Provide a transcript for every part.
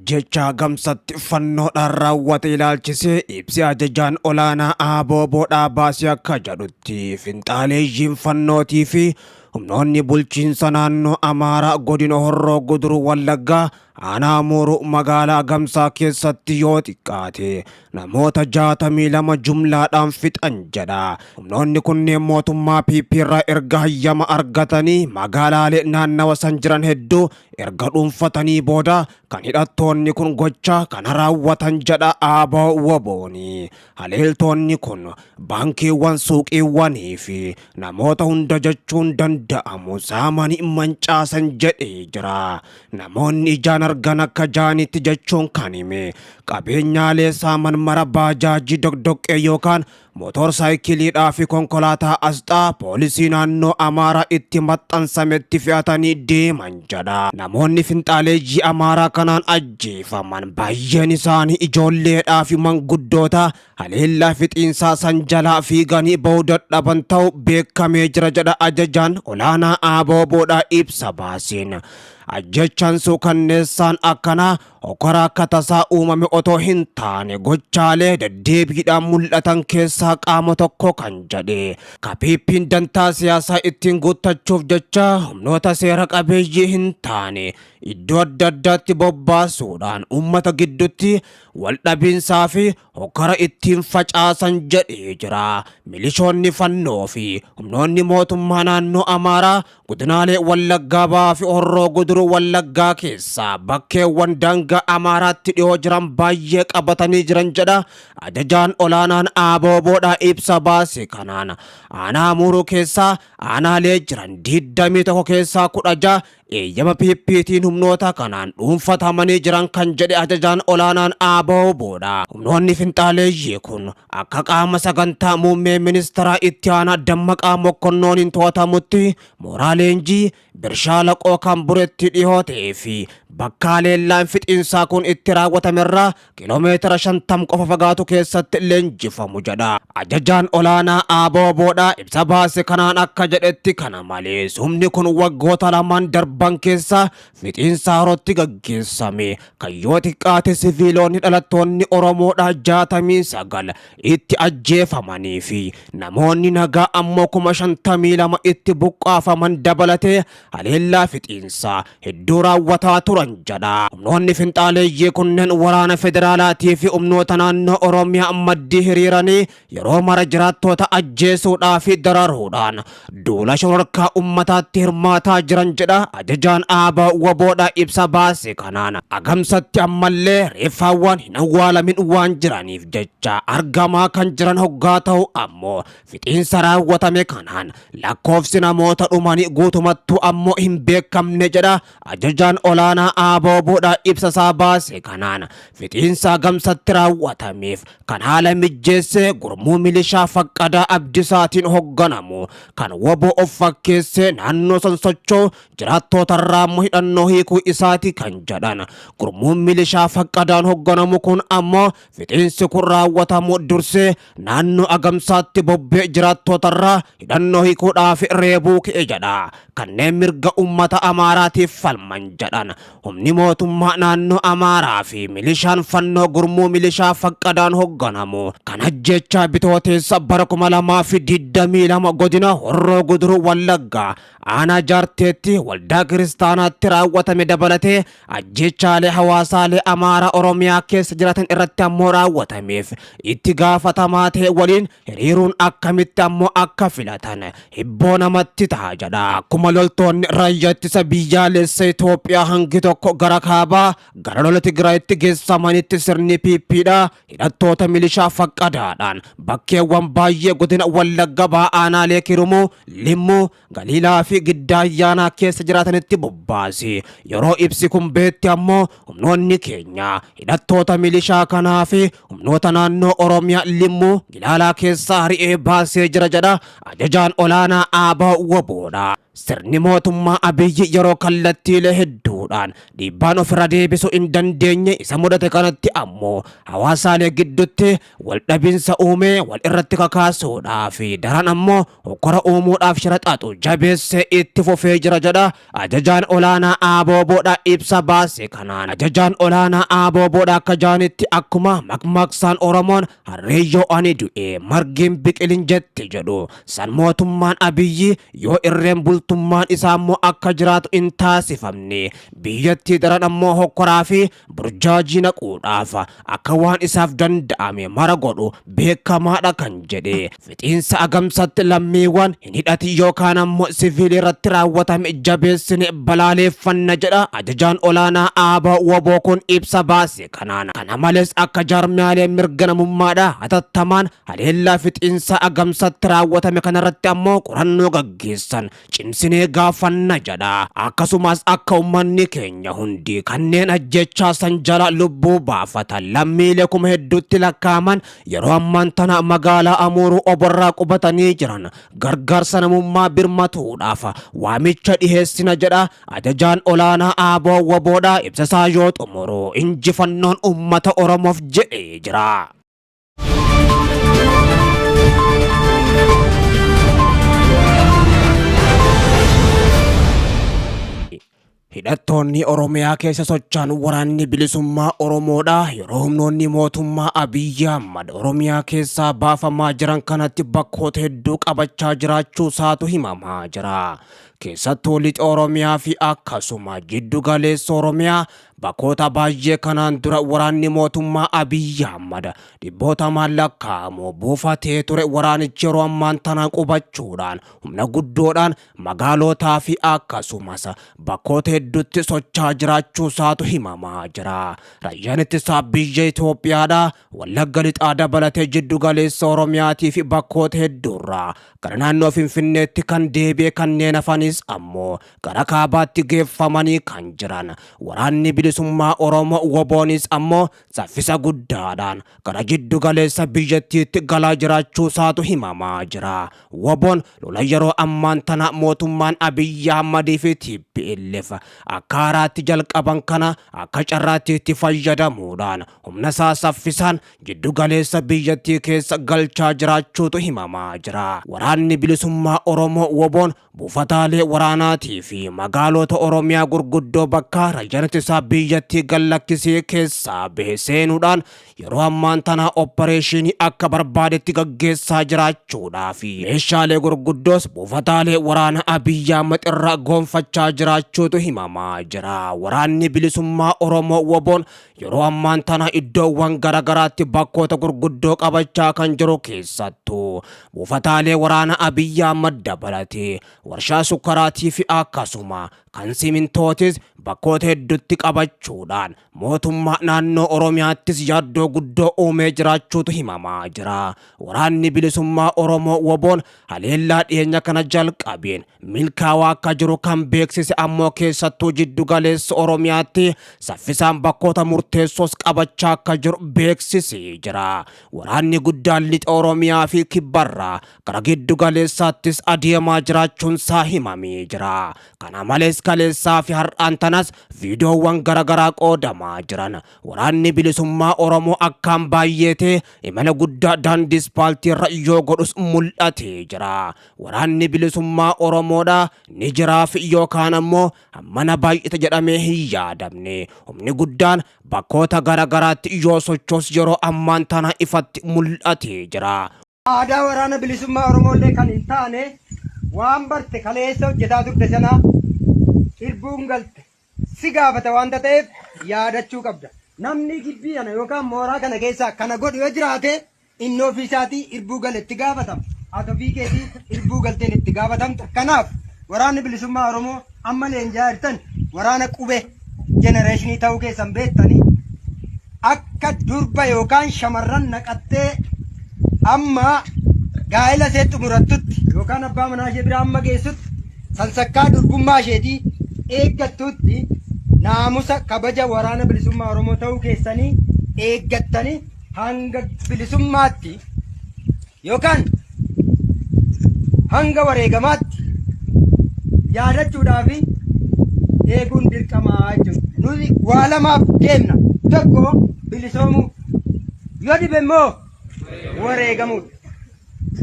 Ajjecha gamsatti fannoodhaan raawwate ilaalchisee ibsi ajajaan olaanaa Abooboodhaa baasee akka jedhutti finxaaleeyyiin fannootii fi humnoonni bulchiinsa naannoo Amaaraa godina Horroo Guduruu Wallaggaa aanaa Mooruu magaalaa Gamsaa keessatti yoo xiqqaate namoota 62 jumlaadhaan fixan jedha. Humnoonni kunneen mootummaa PP irraa erga hayyama argatanii magaalaalee naannawa san jiran hedduu erga dhuunfatanii booda kan hidhattoonni kun gocha kana raawwatan jedha ABO'n. Haleeltonni kun baankiiwwan, suuqiiwwanii fi namoota hunda jechuun danda'amu saamanii mancaasan jedhee jira. Namoonni ijaan argan akka jaanitti jechuun kan hime qabeenyaalee saaman mara baajaajii dogdoqqee yookaan motorsaayikiliidhaa fi konkolaataa asxaa poolisii naannoo Amaaraa itti maxxansametti fe'atanii deeman jedha. Namoonni finxaaleeyyii Amaaraa kanaan ajjeefaman baay'een isaanii ijoolleedhaa fi manguddoota haleellaa fixiinsaa san jalaa fiiganii ba'uu dadhaban ta'uu beekamee jira jedha ajajaan olaanaa Abooboodhaa ibsa baaseen. Ajjechaan suukanneessaan akkanaa hokora akka tasaa uumame otoo hin taane gochaalee deddeebiidhaan mul'atan keessaa qaama tokko kan jedhe. PP'n dantaa siyaasaa ittiin guuttachuuf jecha humnoota seera qabeeyyii hin taane iddoo adda addaatti bobbaasuudhaan uummata gidduutti waldhabiinsaa fi hokora ittiin facaasan jedhee jira. Milishoonni fannoo fi humnoonni mootummaa naannoo Amaaraa godinaalee Wallaggaa Bahaa fi Horroo Guduruu Wallaggaa keessaa bakkeewwan daangaa Amaaraatti dhiyoo jiran baay'ee qabatanii jiran jedha ajajaan olaanaan Abooboodhaa ibsa baase kanaan. Aanaa Mooruu keessaa aanaalee jiran 21 keessaa 16 eeyyama PP'tiin humnoota kanaan dhuunfatamanii jiran kan jedhe ajajaan olaanaan Abooboodha. Humnoonni finxaaleeyyii kun akka qaama sagantaa muummee ministeeraa itti aanaa Dammaqaa Mokkonnooniin to'atamutti mooraa leenjii Birshaaloqoo kan Bureetti dhiyoo ta'ee fi bakka leellaan fixiinsaa kun itti raawwatamerraa kiiloomeetira 50 qofa fagaatu keessatti leenjifamu jedha. Ajajaan olaanaa Abooboodhaa ibsa baase kanaan akka jedhetti kana malees humni kun waggoota lamaan darban keessa fixiinsa harootti gaggeessame kan yoo xiqqaate siviilonni dhalattoonni Oromoodhaa 69 itti ajjeefamanii fi namoonni nagaa ammoo 52 itti buqqaafaman dabalatee haleellaa fixiinsaa hedduu raawwataa turan jedha. Humnoonni finxaaleeyyii kunneen waraana federaalaatii fi humnoota naannoo Oromiyaa maddii hiriiranii yeroo mara jiraattoota ajjeesuudhaa fi dararuudhaan duula shororkaa ummataatti hirmaataa jiran jedha ajajaan Abooboodhaa ibsa baase kanaan. Agamsatti ammallee reeffaawwan hin awwaalamin waan jiraniif jecha argamaa kan jiran hoggaa ta'u ammoo fixiinsa raawwatame kanaan lakkoofsi namoota dhumanii guutumattuu ammoo hin beekamne jedha ajajaan olaanaa Abooboodhaa ibsa isaa baase kanaan. Fixiinsa Agamsatti raawwatameef kan haala mijjeesse gurmuu milishaa Faqqadaa Abdisaatiin hogganamu kan WBO of fakkeessee naannoo san socho'u jiraattootarraa hidhannoo hiikuu isaati kan jedhan. Gurmuun milishaa Faqqadaan hogganamu kun ammoo fixiinsi kun raawwatamu dursee naannoo Agamsaatti bobbee jiraattootarraa hidhannoo hiikuudhaaf reebuu ka'e jedha. Kanneen mirga ummata Amaaraatiif falman jedhan humni mootummaa naannoo Amaaraa fi milishaan fannoo gurmuu milishaa Faqqadaan hogganamu kan ajjechaa bitooteessa bara 2022 godina Horroo Guduruu Wallaggaa aanaa Jaarteetti waldaa kiristaanaatti raawwatame dabalatee ajjechaalee hawaasaalee Amaaraa Oromiyaa keessa jiratan irratti ammoo raawwatameef itti gaafatamaa ta'e waliin hiriiruun akkamitti ammoo akka filatan hibboo namatti ta'a jedha. Akkuma loltoonni raayyaa ittisa biyyaalessa Itoophiyaa hangi tokko gara kaabaa gara lola Tigraayitti geessamanitti sirni PP'dhaa hidhattoota milishaa Faqqadaadhaan bakkeewwan baay'ee godina Wallagga Bahaa aanaalee Kirumuu, Limmuu, Galiilaa fi Giddaa Ayyaanaa keessa jiraatanitti bobbaase. Yeroo ibsi kun beetti ammoo humnoonni keenya hidhattoota milishaa kanaa fi humnoota naannoo Oromiyaa Limmuu Gilaalaa keessaa ari'ee baasee jira jedha ajajaan olaanaa Abooboodhaa. Sirni mootummaa Abiyyi yeroo kallattiilee hedduu jechuudhaan dhiibbaan ofirra deebisuu hin dandeenye isa mudate kanatti ammoo hawaasaalee gidduutti wal dhabinsa uumee wal irratti kakaasuudhaa fi daran ammoo hokkora uumuudhaaf shira xaxu jabeessee itti fufee jira jedha ajajaan olaanaa ABO'dha ibsa baase kanaan. Ajajaan olaanaa ABO'dha akka jaanitti akkuma maqmaqsaan Oromoon harreeyyoo ani du'e margiin biqilin jetti jedhu san mootummaan Abiyyi yoo irreen bultummaan isaa ammoo akka jiraatu hin taasifamne biyyattii daran ammoo hokkoraa fi burjaajii naquudhaaf akka waan isaaf danda'ame mara godhu beekamaadha kan jedhe. Fixiinsa agamsatti lammiiwwan hin hidhati yookaan ammoo siviilii irratti raawwatame jabeessine balaaleeffanna jedha ajajaan olaanaa ABO kun ibsa baase kanaan. Kana malees akka jaarmiyaalee mirga namummaadha hatattamaan haleellaa fixiinsa agamsatti raawwatame kanarratti ammoo qorannoo gaggeessan cimsinee gaafanna jedha. Akkasumas akka ummanni keenya hundi kanneen ajjechaa san jala lubbuu baafatan lammiilee kuma hedduutti lakkaaman yeroo ammaan tana magaalaa Amuuruu oborraa qubatanii jiran gargaarsa namummaa birmatuudhaaf waamicha dhiheessina jedha ajajaan olaanaa ABO'dha ibsasaa yoo xumuru injifannoon ummata Oromoof jedhee jira. Hidhattoonni Oromiyaa keessa socho'an waraanni bilisummaa Oromoodha yeroo humnoonni mootummaa Abiyyi Ahmad Oromiyaa keessaa baafamaa jiran kanatti bakkoota hedduu qabachaa jiraachuu isaatu himamaa jira. Keessattuu lixa Oromiyaa fi akkasuma jiddu galeessa Oromiyaa bakkoota baay'ee kanaan dura waraanni mootummaa Abiyyi Ahmad dhibboota lakkaa'amu buufatee ture waraanichi yeroo ammaan tana qubachuudhaan humna guddoodhaan magaalotaa fi akkasumas bakkoota hedduutti socho'aa jiraachuu isaatu himamaa jira. Raayyaan ittisa biyya Itoophiyaadha Wallagga lixaa dabalatee jiddu galeessa Oromiyaatii fi bakkoota hedduurraa gara naannoo Finfinneetti kan deebi'e kanneen hafanis ammoo gara kaabaatti geeffamanii kan jiran. Waraanni bilisummaa Oromoo WBOnis ammoo saffisa guddaadhaan gara jiddu galeessa biyyattiitti galaa jiraachuu isaatu himamaa jira. WBOn lola yeroo ammaan tana mootummaan Abiyyi Ahmadii fi TPLF akka haaraatti jalqaban kana akka carraatti itti fayyadamuudhaan humna isaa saffisaan jiddu galeessa biyyattii keessa galchaa jiraachuutu himamaa jira. Waraanni bilisummaa Oromoo WBOn buufataalee waraanaatii fi magaalota Oromiyaa gurguddoo bakka raayyaan ittisa biyyattii gallakkisee keessaa bahe seenuudhaan yeroo ammaan tana opereeshinii akka barbaadetti gaggeessaa jiraachuudhaa fi meeshaalee gurguddoos buufataalee waraana Abiyyi Ahmad irraa goonfachaa jiraachuutu himamaa jira. Waraanni bilisummaa Oromoo WBOn yeroo ammaan tana iddoowwan garagaraatti bakkoota gurguddoo qabachaa kan jiru keessattuu buufataalee waraana Abiyyi Ahmad dabalatee warshaa sukkaraatii fi akkasuma kan simintootis bakkoota hedduutti qabachuudhaan mootummaa naannoo Oromiyaattis yaaddoo guddoo uumee jiraachuutu himamaa jira. Waraanni bilisummaa Oromoo WBOn haleellaa dhiyeenya kana jalqabeen milkaa'aa akka jiru kan beeksise ammoo keessattuu jiddu galeessa Oromiyaatti saffisaan bakkoota murteessoos qabachaa akka jiru beeksisee jira. Waraanni guddaan lixa Oromiyaa fi kibbarraa gara giddu galeessaattis adeemaa jiraachuun isaa himamee jira. Kana malees kaleessaa fi har'aan tanas viidiyoowwan garagaraa qoodamaa jiran. Waraanni bilisummaa Oromoo akkaan baay'atee imala guddaa daandii ispaaltii irra yoo godhus mul'atee jira. Waraanni bilisummaa Oromoodha ni jiraaf yookaan ammoo hammana baay'ate jedhamee hin yaadamne. Humni guddaan bakkoota garagaraatti yoo sochoos yeroo ammaan tana ifatti mul'atee jira. Aadaa waraana bilisummaa Oromoolee kan hin taane waan barte kaleessa hojjetaa turte sana irbuun galte si gaafata waan ta'eef yaadachuu qabda. Namni gibbii kana yookaan mooraa kana keessa kana godhu yoo jiraate inni ofiisaatii irbuu gale itti gaafatama. Ati ofii keetii irbuu galteen itti gaafatamta. Kanaaf waraanni bilisummaa Oromoo amma leenjaa jirtan waraana qubee jenereeshinii ta'uu keessan beektanii akka durba yookaan shamarran naqattee amma gaa'ela ishee xumurattutti yookaan abbaa manaa ishee bira amma geessutti sansakkaa durbummaa isheetii eeggattutti naamusa kabaja waraana bilisummaa Oromoo ta'uu keessanii eeggattanii hanga bilisummaatti yookaan hanga wareegamaatti yaadachuudhaa fi eeguun dirqamaa jechuudha. Nuti waa lamaaf deemna. Tokko bilisoomuu yoo dhibe immoo wareegamuudha.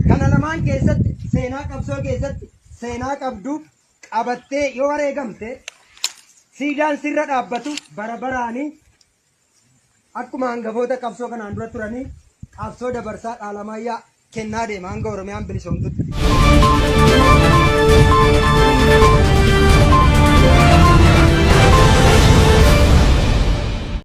Kana lamaan keessatti seenaa qabsoo keessatti seenaa qabdu qabattee yoo wareegamte siidaan sirra dhaabbatu bara baraanii akkuma hangafoota qabsoo kanaan dura turanii qabsoo dabarsaa dhaalamayyaa kennaa deema hanga Oromiyaan bilisoomtutti.